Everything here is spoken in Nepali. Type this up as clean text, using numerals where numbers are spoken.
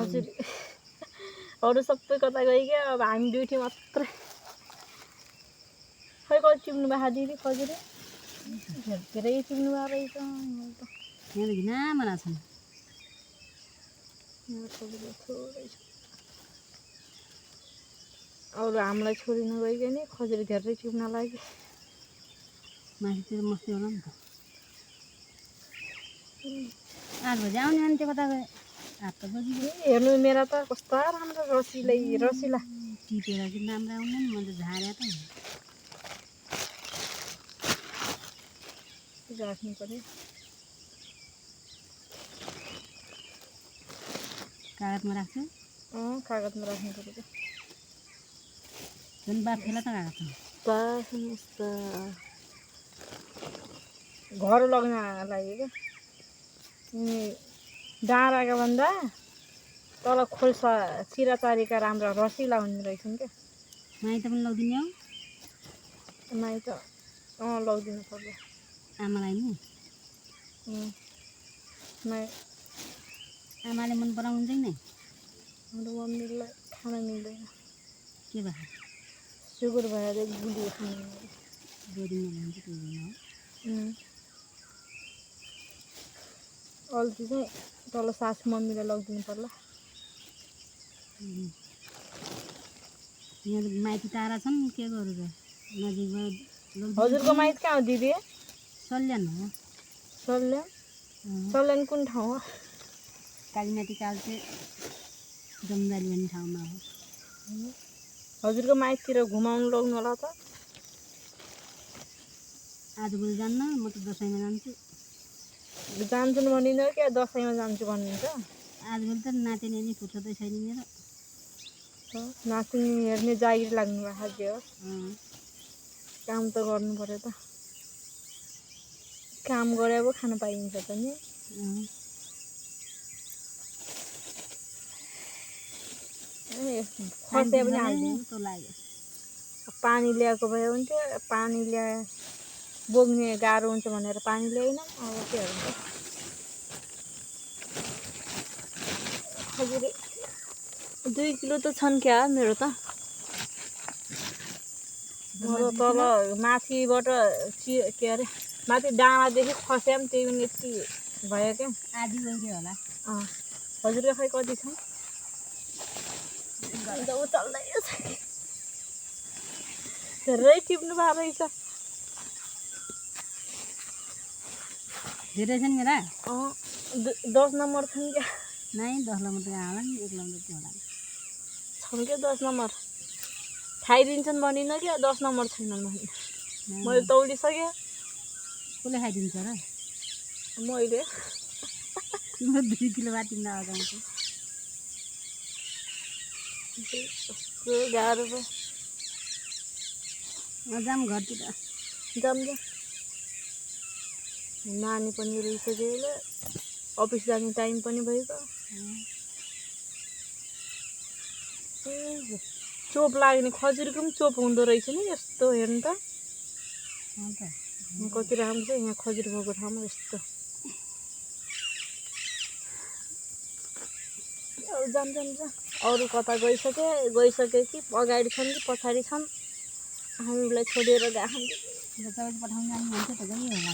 खजुरी अरू सबै कता गइक्यो अब हामी दुईटी मात्रै खै कति टिप्नु भएको दिदी खजुरी धेरै टिप्नु भएको रहेछ यहाँ घिनामा लाग्छन् खजुरी थोरै छ अरू हामीलाई छोडिनु गइक्यो नि खजुरी धेरै टिप्न लाग्यो माथितिर मस्ती होला नि त 8 बजे आउने अनि त्यो कता गए 8 बजी हेर्नु मेरा त कस्ता राम्रो रसिला टिपेर कि राम्रो आउनु नि म त झार्या त राख्नु पर्यो कागजमा राख्छु कागजमा राख्नु पर्यो झन् बाफ फेला त कागजमा घर लग्न लागि क्या डाँडाका भन्दा तल खोल्सा चिराचारीका राम्रा रसिला हुने रहेछन् क्या माइत पनि लगिदिने हो माइत लगिदिनु पर्यो आमालाई नि आमाले मन पराउँछ नि हाम्रो मम्मीलाई खाना मिल्दैन के भयो सुगर भएर गुलियो खानु बोरिङ हुन्छ त्यो हो अल्छी चाहिँ तल सासु मम्मीलाई लगिदिनु पर्ला यहाँ माइती टाढा छन् के गरौँ र नजिकमा हजुरको माइत कहाँ हो दिदी सल्यान हो सल्यान कुन ठाउँ हो कालीमाटी कालचे जमदारी भन्ने ठाउँमा हो हजुरको माइततिर घुमाउनु लग्नु होला त आजभोलि जान्न म त दसैँमा जान्छु जान्छु भनिन्छ क्या दसैँमा जान्छु भन्नुहुन्छ आजभोलि त नातिनी फुर्सदै छैन मेरो नातिनी हेर्ने जागिर लाग्नु भएको जे हो काम त गर्नु पर्यो त काम गरे पो खान पाइन्छ त नि खसे पनि हाल्दिनु लाग्यो पानी ल्याएको भए हुन्थ्यो पानी बोक्ने गाह्रो हुन्छ भनेर पानी ल्याएन अब के हुन्छ खजुरी 2 किलो त छन् क्या मेरो त तल माथिबाट के अरे माथि डाँडादेखि खस्या पनि त्यही पनि यति भयो क्या आधी गइदियो होला हजुरको खै कति छ उचाल्दैछ धेरै टिप्नु भएको रहेछ धेरै छन् मेरा 10 नम्बर छन् क्या नै 10 नम्बर त होला नि 1 नम्बर त्यो होला छन् क्या 10 नम्बर खाइदिन्छन् भनिन क्या 10 नम्बर छैनन् भनिन मैले तौलिसकेँ कसले खाइदिन्छ र मैले तिम्रो 2 किलो बाटिन्दा अगाउँछ गाह्रो भयो जाम घरतिर जाम नानी पनि रोइसक्यो अफिस जाने टाइम पनि भइगयो चोप लाग्ने खजुरीको पनि चोप हुँदो रहेछ नि यस्तो हेर्नु त कति राम्रो छ यहाँ खजुरी भएको ठाउँमा यस्तो जाम अरू कता गइसके कि अगाडि छन् कि पछाडि छन् हामीलाई छोडेर गएको पठाउनु जानु भन्छ त गयो होला